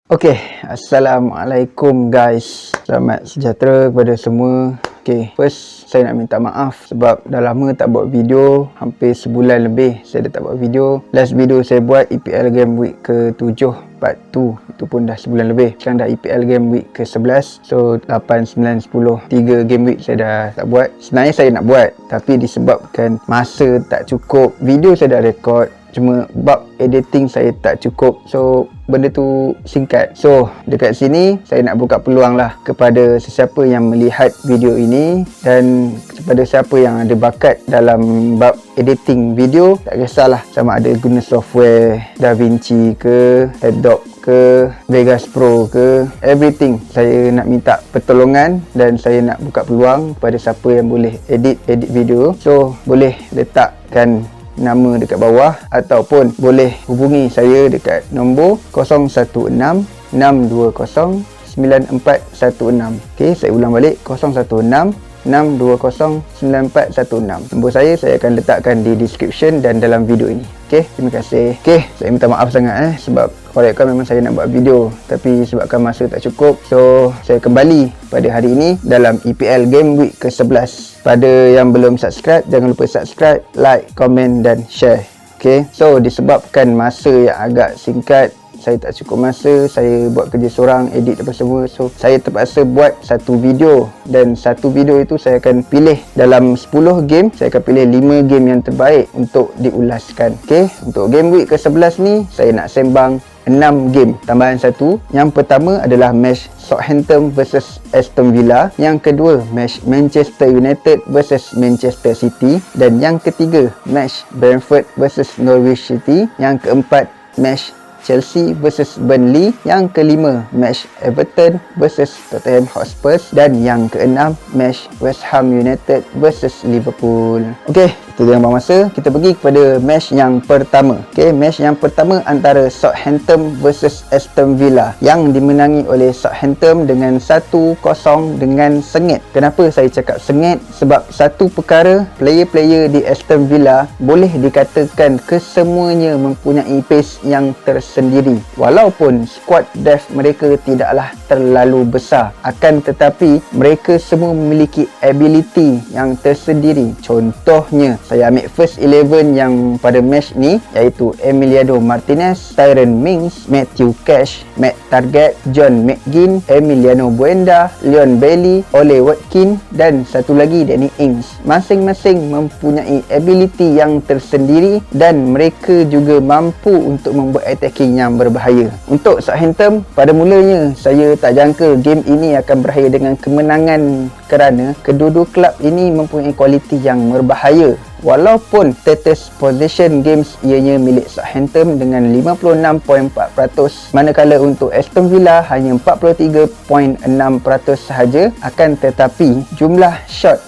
Okay, Assalamualaikum guys. Selamat sejahtera kepada semua. Okay, first saya nak minta maaf sebab dah lama tak buat video. Hampir sebulan lebih saya dah tak buat video. Last video saya buat EPL Game Week ke-7 part 2. Itu pun dah sebulan lebih. Sekarang dah EPL Game Week ke-11. So 8, 9, 10 3 game week saya dah tak buat. Sebenarnya saya nak buat, tapi disebabkan masa tak cukup. Video saya dah record, cuma bab editing saya tak cukup, so benda tu singkat. So dekat sini saya nak buka peluang lah kepada sesiapa yang melihat video ini, dan kepada siapa yang ada bakat dalam bab editing video. Tak kisahlah sama ada guna software DaVinci ke, Adobe ke, Vegas Pro ke, everything. Saya nak minta pertolongan dan saya nak buka peluang kepada siapa yang boleh edit video. So boleh letakkan nama dekat bawah ataupun boleh hubungi saya dekat nombor 016 620 9416. Okey, saya ulang balik, 016 620 9416. Nombor saya akan letakkan di description dan dalam video ini. Okey, terima kasih. Okey, saya minta maaf sangat sebab korekkan memang saya nak buat video, tapi sebabkan masa tak cukup, so saya kembali pada hari ini dalam EPL Game Week ke-11. Pada yang belum subscribe, jangan lupa subscribe, like, komen dan share. Okay, so disebabkan masa yang agak singkat, saya tak cukup masa, saya buat kerja seorang, edit apa semua, so saya terpaksa buat satu video, dan satu video itu saya akan pilih dalam 10 game, saya akan pilih 5 game yang terbaik untuk diulaskan. Okay, untuk game week ke-11 ni saya nak sembang 6 game tambahan satu. Yang pertama adalah match Southampton versus Aston Villa, yang kedua match Manchester United versus Manchester City, dan yang ketiga match Brentford versus Norwich City, yang keempat match Chelsea versus Burnley, yang kelima match Everton versus Tottenham Hotspur, dan yang keenam match West Ham United versus Liverpool. Okey, itu jangan buang masa, kita pergi kepada match yang pertama. Okey, match yang pertama antara Southampton versus Aston Villa, yang dimenangi oleh Southampton dengan 1-0 dengan sengit. Kenapa saya cakap sengit? Sebab satu perkara, player-player di Aston Villa boleh dikatakan kesemuanya mempunyai pace yang tersendiri. Walaupun squad depth mereka tidaklah terlalu besar, akan tetapi mereka semua memiliki ability yang tersendiri. Contohnya, saya ambil first 11 yang pada match ni, iaitu Emiliano Martinez, Tyrone Mings, Matthew Cash, Matt Target, John McGinn, Emiliano Buenda, Leon Bailey, Ole Watkins, dan satu lagi Danny Ings. Masing-masing mempunyai ability yang tersendiri, dan mereka juga mampu untuk membuat attacking yang berbahaya. Untuk Southampton, pada mulanya saya tak jangka game ini akan berakhir dengan kemenangan, kerana kedua-dua kelab ini mempunyai kualiti yang berbahaya. Walaupun status possession games ianya milik Southampton dengan 56.4%, manakala untuk Aston Villa hanya 43.6% sahaja. Akan tetapi jumlah shot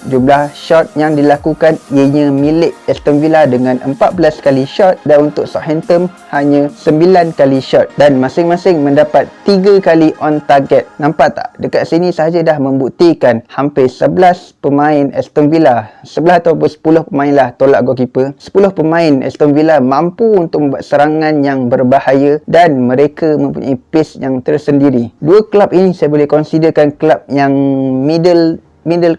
yang dilakukan ianya milik Aston Villa dengan 14 kali shot, dan untuk Southampton hanya 9 kali shot, dan masing-masing mendapat 3 kali on target. Nampak tak? Dekat sini sahaja dah membuktikan hampir 11 pemain Aston Villa, 11 ataupun 10 pemain lah, tolak goalkeeper, 10 pemain Aston Villa mampu untuk membuat serangan yang berbahaya, dan mereka mempunyai pace yang tersendiri. Dua kelab ini saya boleh considerkan kelab yang middle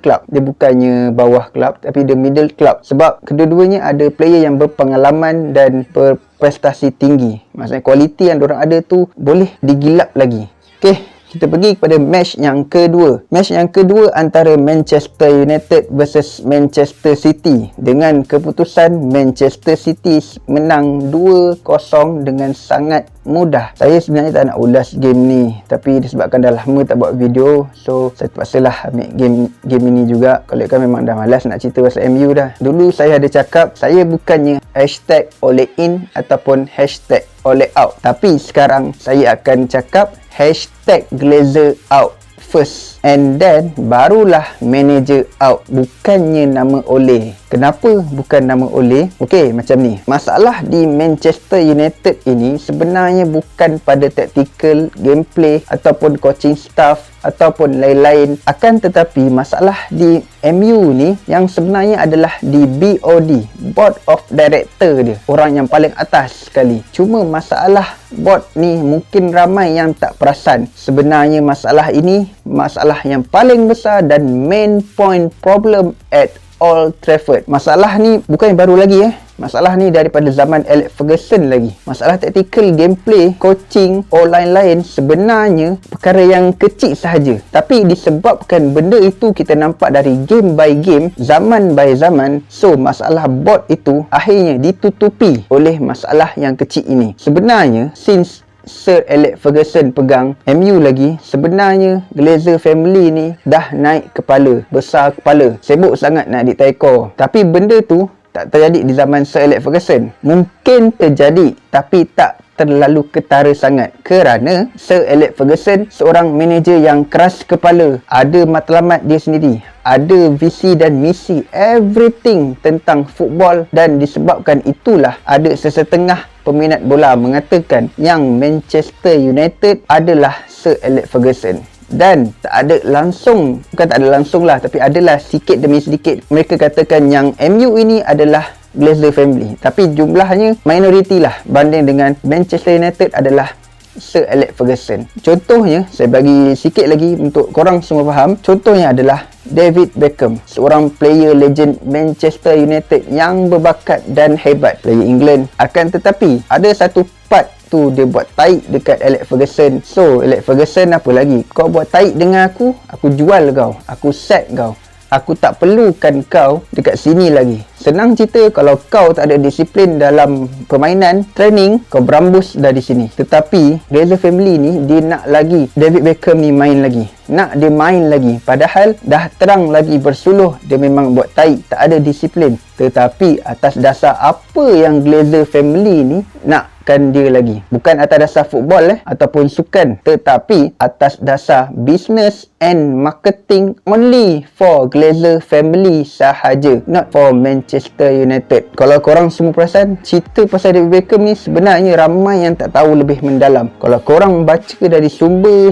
club. Dia bukannya bawah kelab, tapi dia middle club, sebab kedua-duanya ada player yang berpengalaman dan berprestasi tinggi. Maksudnya kualiti yang diorang ada tu boleh digilap lagi. Okey, kita pergi kepada match yang kedua. Match yang kedua antara Manchester United versus Manchester City, dengan keputusan Manchester City menang 2-0 dengan sangat mudah. Saya sebenarnya tak nak ulas game ni, tapi disebabkan dah lama tak buat video, so saya terpaksalah ambil game ini juga. Kalau kan memang dah malas nak cerita pasal MU dah. Dulu saya ada cakap, saya bukannya hashtag Ole in ataupun hashtag Ole out, tapi sekarang saya akan cakap hashtag Glazer out first, and then barulah manager out. Bukannya nama Ole. Kenapa bukan nama Ole? Okey, macam ni. Masalah di Manchester United ini sebenarnya bukan pada tactical, gameplay ataupun coaching staff ataupun lain-lain. Akan tetapi masalah di MU ni yang sebenarnya adalah di BOD, Board of Director dia, orang yang paling atas sekali. Cuma masalah board ni mungkin ramai yang tak perasan. Sebenarnya masalah ini masalah yang paling besar dan main point problem at Old Trafford. Masalah ni bukan yang baru lagi Masalah ni daripada zaman Alex Ferguson lagi. Masalah taktikal, gameplay, coaching, lain-lain sebenarnya perkara yang kecil sahaja. Tapi disebabkan benda itu kita nampak dari game by game, zaman by zaman, so masalah board itu akhirnya ditutupi oleh masalah yang kecil ini. Sebenarnya, since Sir Alex Ferguson pegang MU lagi, sebenarnya Glazer family ni dah naik kepala, besar kepala, sibuk sangat nak ditaikor. Tapi benda tu tak terjadi di zaman Sir Alex Ferguson. Mungkin terjadi tapi tak terlalu ketara sangat, kerana Sir Alex Ferguson seorang manager yang keras kepala, ada matlamat dia sendiri, ada visi dan misi, everything tentang football. Dan disebabkan itulah ada sesetengah peminat bola mengatakan yang Manchester United adalah Sir Alex Ferguson. Dan tak ada langsung, bukan tak ada langsung lah, tapi adalah sikit demi sedikit mereka katakan yang MU ini adalah Glazer family. Tapi jumlahnya minoriti lah banding dengan Manchester United adalah Sir Alex Ferguson. Contohnya, saya bagi sikit lagi untuk korang semua faham. Contohnya adalah David Beckham, seorang player legend Manchester United yang berbakat dan hebat, player England. Akan tetapi ada satu part tu dia buat taik dekat Alex Ferguson. So Alex Ferguson, apa lagi kau buat taik dengan aku jual kau, aku sack kau, aku tak perlukan kau dekat sini lagi. Senang cerita, kalau kau tak ada disiplin dalam permainan, training, kau berambus dari sini. Tetapi Glazer family ni dia nak lagi David Beckham ni main lagi, nak dia main lagi, padahal dah terang lagi bersuluh dia memang buat taik, tak ada disiplin. Tetapi atas dasar apa yang Glazer family ni nakkan dia lagi? Bukan atas dasar football ataupun sukan, tetapi atas dasar business and marketing only for Glazer family sahaja, not for Manchester United. Kalau korang semua perasan, cerita pasal David Beckham ni sebenarnya ramai yang tak tahu lebih mendalam. Kalau korang baca dari sumber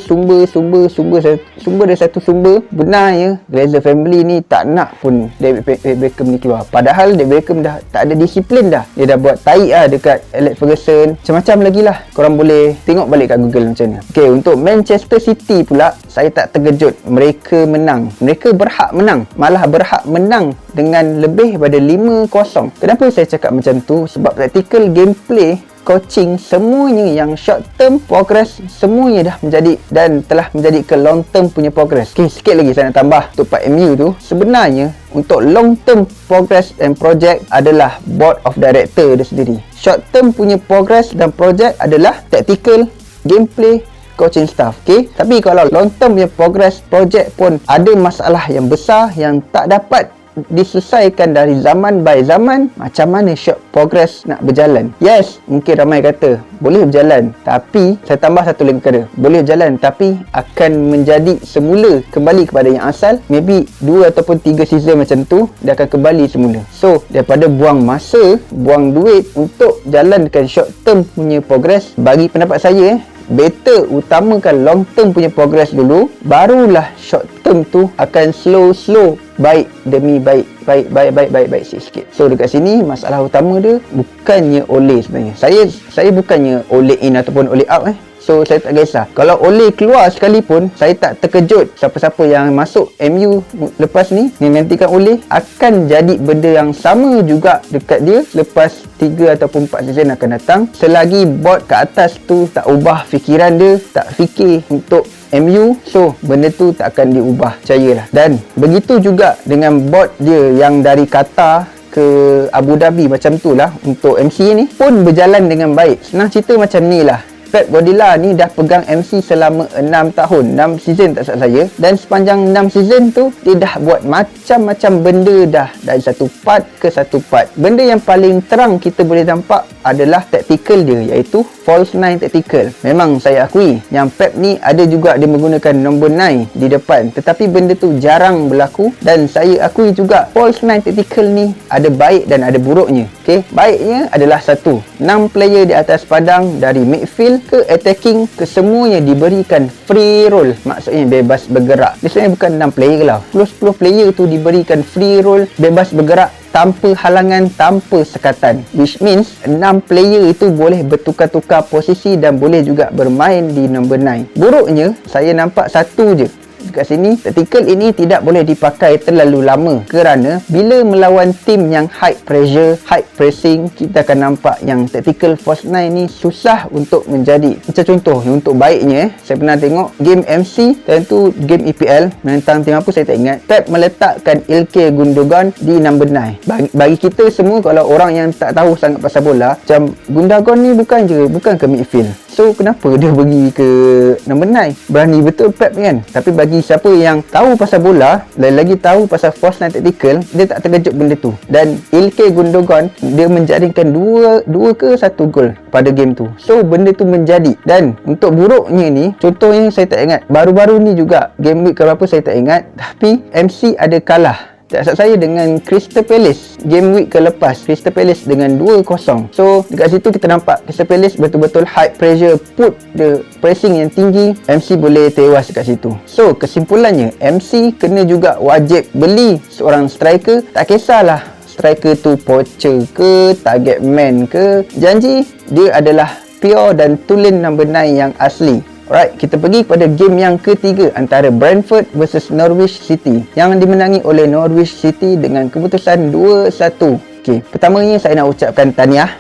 dari satu sumber, benarnya Glazer family ni tak nak pun David Beckham ni keluar. Padahal David Beckham dah tak ada disiplin dah. Dia dah buat taik dekat Alex Ferguson. Macam-macam lagi lah. Korang boleh tengok balik kat Google macam mana. Okay, untuk Manchester City pula, saya tak terkejut. Mereka menang. Mereka berhak menang. Malah berhak menang dengan lebih pada 5-0. Kenapa saya cakap macam tu? Sebab tactical, gameplay, coaching, semuanya yang short term progress, semuanya dah menjadi dan telah menjadi ke long term punya progress. Okay, sikit lagi saya nak tambah untuk part MU tu. Sebenarnya untuk long term progress and project adalah board of director dia sendiri. Short term punya progress dan project adalah tactical, gameplay, coaching staff. Okay, tapi kalau long term punya progress, project pun ada masalah yang besar yang tak dapat diselesaikan dari zaman by zaman. Macam mana short progress nak berjalan? Yes, mungkin ramai kata boleh berjalan, tapi saya tambah satu lagi perkara, boleh berjalan tapi akan menjadi semula kembali kepada yang asal. Maybe 2 ataupun 3 season macam tu, dia akan kembali semula. So daripada buang masa, buang duit untuk jalankan short term punya progress, bagi pendapat saya better utamakan long term punya progress dulu, barulah short term tu akan slow baik demi baik sikit. So dekat sini masalah utama dia bukannya Ole sebenarnya. Saya bukannya Ole in ataupun Ole out So saya tak kisah. Kalau Ole keluar sekalipun, saya tak terkejut. Siapa-siapa yang masuk MU lepas ni menggantikan Ole akan jadi benda yang sama juga dekat dia lepas 3 ataupun 4 season akan datang. Selagi board kat atas tu tak ubah fikiran dia, tak fikir untuk MU, so benda tu tak akan diubah, percayalah. Dan begitu juga dengan board dia yang dari Qatar ke Abu Dhabi macam tu lah, untuk MC ni pun berjalan dengan baik. Senang cerita macam ni lah, Pep Guardiola ni dah pegang MC selama 6 tahun, 6 season tak salah saya. Dan sepanjang 6 season tu, dia dah buat macam-macam benda dah, dari satu part ke satu part. Benda yang paling terang kita boleh nampak adalah tactical dia, iaitu false 9 tactical. Memang saya akui yang Pep ni ada juga dia menggunakan nombor 9 di depan, tetapi benda tu jarang berlaku. Dan saya akui juga false 9 tactical ni ada baik dan ada buruknya. Okay, baiknya adalah 1, 6 player di atas padang dari midfield tactical ke attacking ke, semuanya diberikan free roll, maksudnya bebas bergerak. Dia sebenarnya bukan 6 player lah, 10 player tu diberikan free roll, bebas bergerak tanpa halangan, tanpa sekatan, which means 6 player itu boleh bertukar-tukar posisi dan boleh juga bermain di number 9. Buruknya saya nampak satu je dekat sini, tactical ini tidak boleh dipakai terlalu lama kerana bila melawan tim yang high pressure, high pressing, kita akan nampak yang tactical force 9 ni susah untuk menjadi. Macam contoh, untuk baiknya saya pernah tengok game MC, tentu game EPL menentang tim apa saya tak ingat, Pep meletakkan Ilkay Gundogan di number 9. Bagi kita semua, kalau orang yang tak tahu sangat pasal bola, macam Gundogan ni bukan ke midfield, so kenapa dia pergi ke number 9? Berani betul Pep kan. Tapi bagi siapa yang tahu pasal bola, lagi tahu pasal force 9 tactical, dia tak terkejut benda tu. Dan Ilkay Gundogan, dia menjaringkan dua ke satu gol pada game tu. So benda tu menjadi. Dan untuk buruknya ni, contohnya saya tak ingat, baru-baru ni juga game week ke berapa saya tak ingat, tapi MC ada kalah, tak silap saya, dengan Crystal Palace. Game week ke lepas, Crystal Palace dengan 2-0. So dekat situ kita nampak Crystal Palace betul-betul high pressure, put the pressing yang tinggi, MC boleh tewas dekat situ. So kesimpulannya, MC kena juga wajib beli seorang striker. Tak kisahlah striker tu poacher ke, target man ke, janji dia adalah pure dan tulen number 9 yang asli. Alright, kita pergi kepada game yang ketiga antara Brentford versus Norwich City yang dimenangi oleh Norwich City dengan keputusan 2-1. Okey, pertamanya saya nak ucapkan tahniah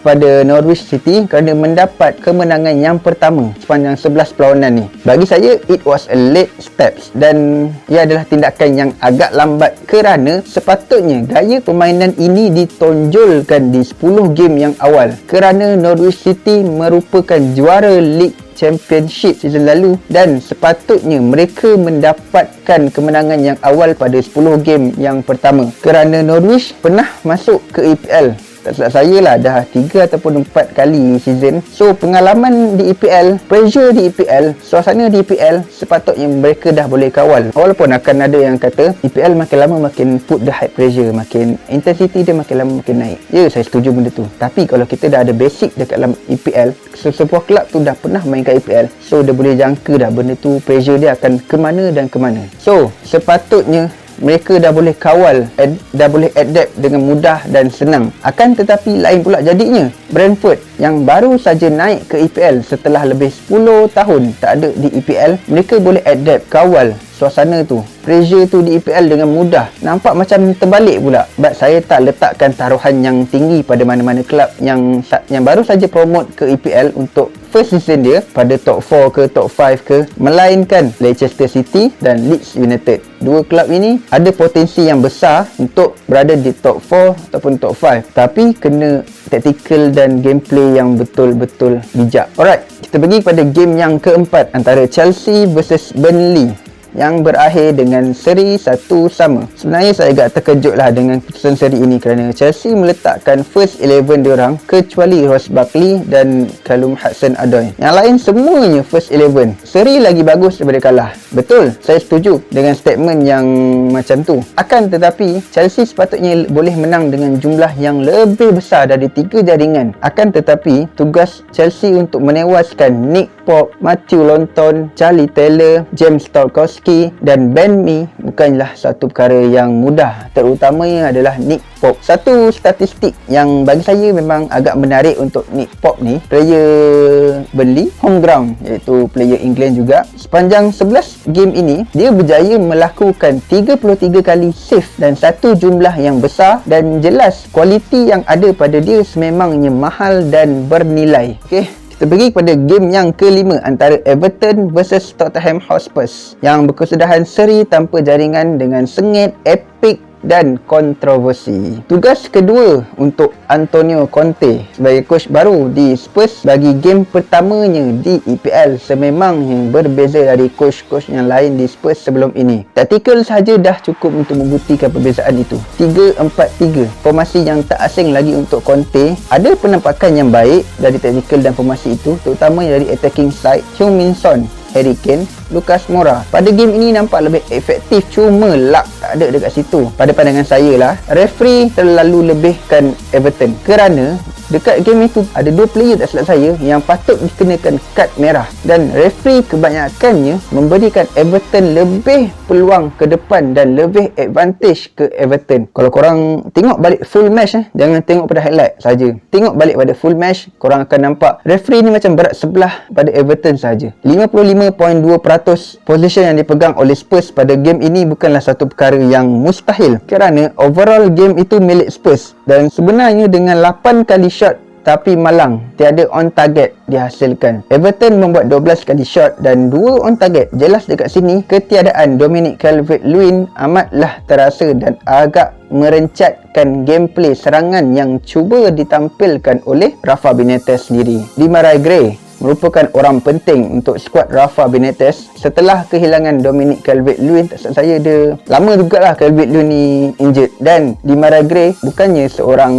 kepada Norwich City kerana mendapat kemenangan yang pertama sepanjang 11 perlawanan ni. Bagi saya, it was a late steps dan ia adalah tindakan yang agak lambat kerana sepatutnya gaya permainan ini ditonjolkan di 10 game yang awal kerana Norwich City merupakan juara League Championship season lalu dan sepatutnya mereka mendapatkan kemenangan yang awal pada 10 game yang pertama kerana Norwich pernah masuk ke EPL. Tak silap saya lah, dah 3 ataupun 4 kali season. So pengalaman di EPL, pressure di EPL, suasana di EPL, sepatutnya mereka dah boleh kawal. Walaupun akan ada yang kata EPL makin lama makin put the high pressure, makin intensity dia makin lama makin naik. Ya, saya setuju benda tu. Tapi kalau kita dah ada basic dekat dalam EPL, sebuah kelab tu dah pernah main kat EPL, so dia boleh jangka dah benda tu, pressure dia akan ke mana dan ke mana. So sepatutnya mereka dah boleh kawal, dah boleh adapt dengan mudah dan senang. Akan tetapi lain pula jadinya. Brentford yang baru saja naik ke EPL setelah lebih 10 tahun tak ada di EPL, mereka boleh adapt, kawal suasana tu, pressure tu di EPL dengan mudah. Nampak macam terbalik pula. But saya tak letakkan taruhan yang tinggi pada mana-mana kelab yang baru saja promote ke EPL untuk first season dia pada top 4 ke top 5 ke, melainkan Leicester City dan Leeds United. Dua kelab ini ada potensi yang besar untuk berada di top 4 ataupun top 5, tapi kena tactical dan gameplay yang betul-betul bijak. Alright, kita pergi pada game yang keempat antara Chelsea versus Burnley yang berakhir dengan seri 1-1. Sebenarnya saya agak terkejut lah dengan keputusan seri ini kerana Chelsea meletakkan first 11 diorang kecuali Ross Barkley dan Callum Hudson-Odoi. Yang lain semuanya first 11. Seri lagi bagus daripada kalah. Betul, saya setuju dengan statement yang macam tu. Akan tetapi Chelsea sepatutnya boleh menang dengan jumlah yang lebih besar dari 3 jaringan. Akan tetapi tugas Chelsea untuk menewaskan Nick Pope, Matthew Longton, Charlie Taylor, James Tarkowski dan Ben Mee bukanlah satu perkara yang mudah, terutamanya adalah Nick Pope. Satu statistik yang bagi saya memang agak menarik untuk Nick Pope ni, player Burnley, home ground, iaitu player England juga. Sepanjang 11 game ini, dia berjaya melakukan 33 kali save dan satu jumlah yang besar dan jelas kualiti yang ada pada dia sememangnya mahal dan bernilai. Okey, kita pergi kepada game yang kelima antara Everton versus Tottenham Hotspur yang berkesudahan seri tanpa jaringan dengan sengit, epik dan kontroversi. Tugas kedua untuk Antonio Conte sebagai coach baru di Spurs bagi game pertamanya di EPL sememangnya berbeza dari coach-coach yang lain di Spurs sebelum ini. Taktikal sahaja dah cukup untuk membuktikan perbezaan itu. 3-4-3, formasi yang tak asing lagi untuk Conte. Ada penampakan yang baik dari taktikal dan formasi itu, terutama dari attacking side. Heung-min Son, Harry Kane, Lucas Moura pada game ini nampak lebih efektif, cuma luck tak ada dekat situ. Pada pandangan saya lah, referee terlalu lebihkan Everton kerana dekat game itu ada 2 player tak silap saya yang patut dikenakan kad merah, dan referee kebanyakannya memberikan Everton lebih peluang ke depan dan lebih advantage ke Everton. Kalau korang tengok balik full match jangan tengok pada highlight saja. Tengok balik pada full match, korang akan nampak referee ni macam berat sebelah pada Everton saja. 55.2% possession yang dipegang oleh Spurs pada game ini bukanlah satu perkara yang mustahil kerana overall game itu milik Spurs, dan sebenarnya dengan 8 kali shot tapi malang tiada on target dihasilkan. Everton membuat 12 kali shot dan 2 on target. Jelas dekat sini ketiadaan Dominic Calvert-Lewin amatlah terasa dan agak merencatkan gameplay serangan yang cuba ditampilkan oleh Rafa Benitez sendiri. Demarai Gray merupakan orang penting untuk skuad Rafa Benitez setelah kehilangan Dominic Calvert-Lewin. Tak silap saya dia lama jugalah Calvert-Lewin ni injured, dan Demarai Gray bukannya seorang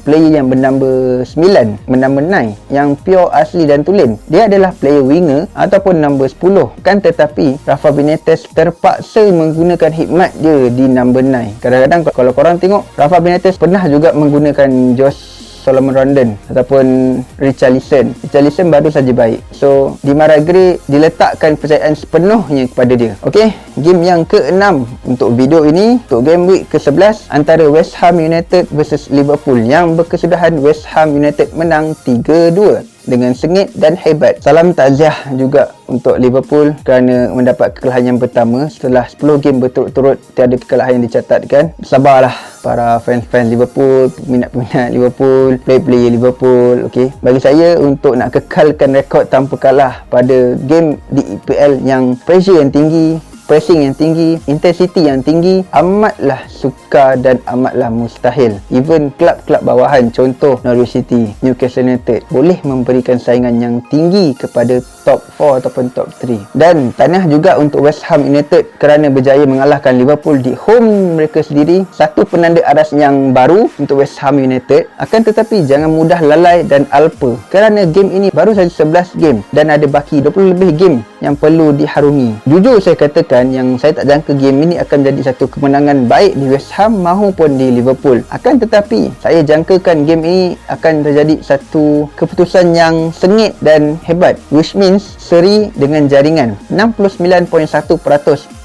player yang bernumber 9, bernumber 9 yang pure asli dan tulen. Dia adalah player winger ataupun number 10. Kan tetapi Rafa Benitez terpaksa menggunakan hikmat dia di number 9. Kadang-kadang kalau korang tengok, Rafa Benitez pernah juga menggunakan Josh Solomon Rondon ataupun Richarlison. Richarlison baru saja baik. So Demarai Gray diletakkan kepercayaan sepenuhnya kepada dia. Okey, game yang ke-6 untuk video ini, untuk game week ke-11 antara West Ham United versus Liverpool, yang berkesudahan West Ham United menang 3-2 dengan sengit dan hebat. Salam takziah juga untuk Liverpool kerana mendapat kekalahan yang pertama setelah 10 game berturut-turut tiada kekalahan yang dicatatkan. Sabarlah para fans-fans Liverpool, peminat-peminat Liverpool, player-player Liverpool. Okey, bagi saya untuk nak kekalkan rekod tanpa kalah pada game di EPL yang pressure yang tinggi, pressing yang tinggi, intensity yang tinggi, amatlah sukar dan amatlah mustahil. Even klub-klub bawahan contoh Norwich City, Newcastle United boleh memberikan saingan yang tinggi kepada top 4 ataupun top 3. Dan tanah juga untuk West Ham United kerana berjaya mengalahkan Liverpool di home mereka sendiri. Satu penanda aras yang baru untuk West Ham United. Akan tetapi jangan mudah lalai dan alpa kerana game ini baru saja 11 game dan ada baki 20 lebih game yang perlu diharungi. Jujur saya katakan yang saya tak jangka game ini akan jadi satu kemenangan baik di West Ham maupun di Liverpool. Akan tetapi saya jangkakan game ini akan terjadi satu keputusan yang sengit dan hebat, which means seri dengan jaringan. 69.1%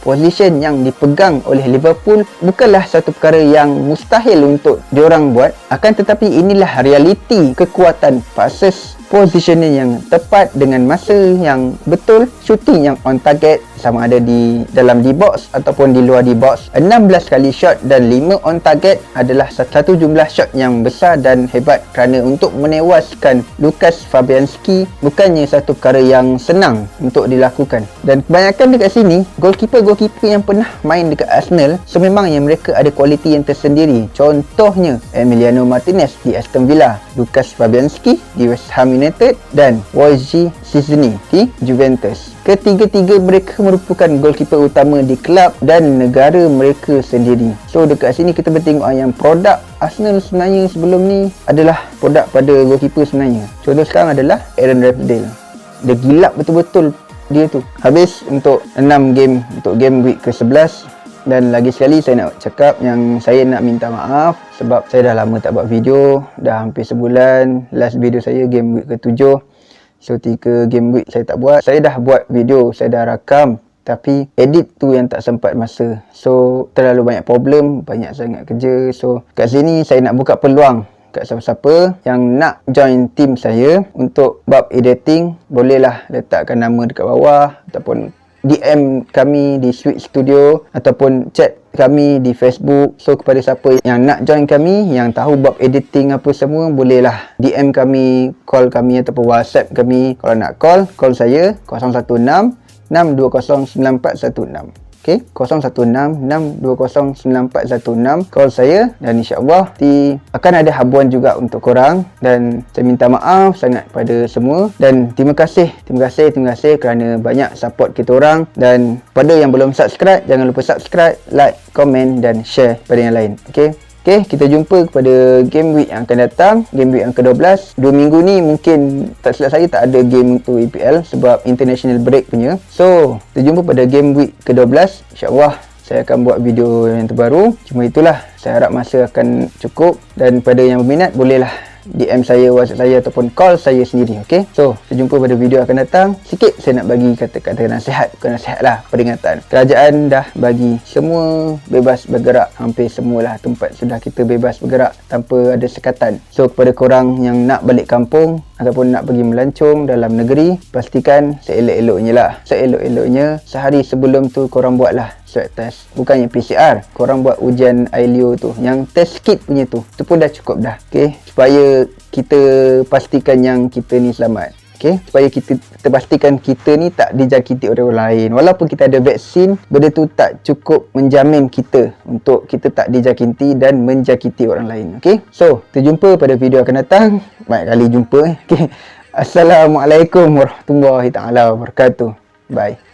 position yang dipegang oleh Liverpool bukanlah satu perkara yang mustahil untuk diorang buat. Akan tetapi inilah realiti kekuatan versus positioning yang tepat dengan masa yang betul, shooting yang on target sama ada di dalam D-box ataupun di luar D-box. 16 kali shot dan 5 on target adalah satu jumlah shot yang besar dan hebat kerana untuk menewaskan Lukas Fabianski bukannya satu perkara yang senang untuk dilakukan. Dan kebanyakan dekat sini goalkeeper yang pernah main dekat Arsenal, so memangnya mereka ada kualiti yang tersendiri. Contohnya Emiliano Martinez di Aston Villa, Lukas Fabianski di West Ham United dan Wojciech Szczesny di Juventus. Ketiga-tiga mereka merupakan goalkeeper utama di kelab dan negara mereka sendiri. So dekat sini kita bertengok yang produk Arsenal sebenarnya sebelum ni adalah produk pada goalkeeper sebenarnya. Contoh sekarang adalah Aaron Ramsdale. Dia gilap betul-betul dia tu. Habis untuk 6 game untuk game week ke-11. Dan lagi sekali saya nak cakap yang saya nak minta maaf sebab saya dah lama tak buat video, dah hampir sebulan. Last video saya game week ke-7. So 3 game week saya tak buat. Saya dah buat video, saya dah rakam, tapi edit tu yang tak sempat masa. So terlalu banyak problem, banyak sangat kerja. So kat sini saya nak buka peluang kat siapa-siapa yang nak join team saya untuk bab editing, bolehlah letakkan nama dekat bawah ataupun DM kami di Switch Studio ataupun chat kami di Facebook. So kepada siapa yang nak join kami, yang tahu bab editing apa semua, bolehlah DM kami, call kami ataupun WhatsApp kami. Kalau nak call saya 016 620 9416. Okay, 016-620-9416. Call saya dan insyaAllah akan ada habuan juga untuk korang. Dan saya minta maaf sangat pada semua. Dan terima kasih kerana banyak support kita orang. Dan pada yang belum subscribe, jangan lupa subscribe, like, komen dan share pada yang lain. Okay, kita jumpa kepada game week yang akan datang, game week yang ke-12. 2 minggu ni mungkin tak silap saya tak ada game untuk EPL sebab international break punya. So, kita jumpa pada game week ke-12. InsyaAllah saya akan buat video yang terbaru. Cuma itulah, saya harap masa akan cukup, dan pada yang berminat bolehlah DM saya, WhatsApp saya ataupun call saya sendiri. Okay, so kita jumpa pada video akan datang. Sikit saya nak bagi kata-kata nasihat, bukan nasihat lah, peringatan. Kerajaan dah bagi semua bebas bergerak, hampir semualah tempat sudah kita bebas bergerak tanpa ada sekatan. So kepada korang yang nak balik kampung ataupun nak pergi melancong dalam negeri, pastikan seelok-eloknya lah, seelok-eloknya sehari sebelum tu korang buatlah swab test. Bukannya PCR, korang buat ujian IELTS tu, yang test kit punya tu pun dah cukup dah. Okay, supaya kita pastikan yang kita ni selamat. Okay, supaya kita pastikan kita ni tak dijangkiti oleh orang lain. Walaupun kita ada vaksin, benda tu tak cukup menjamin kita untuk kita tak dijangkiti dan menjangkiti orang lain. Okay, so kita jumpa pada video akan datang. Banyak kali jumpa. Okay, Assalamualaikum warahmatullahi taala wabarakatuh. Bye.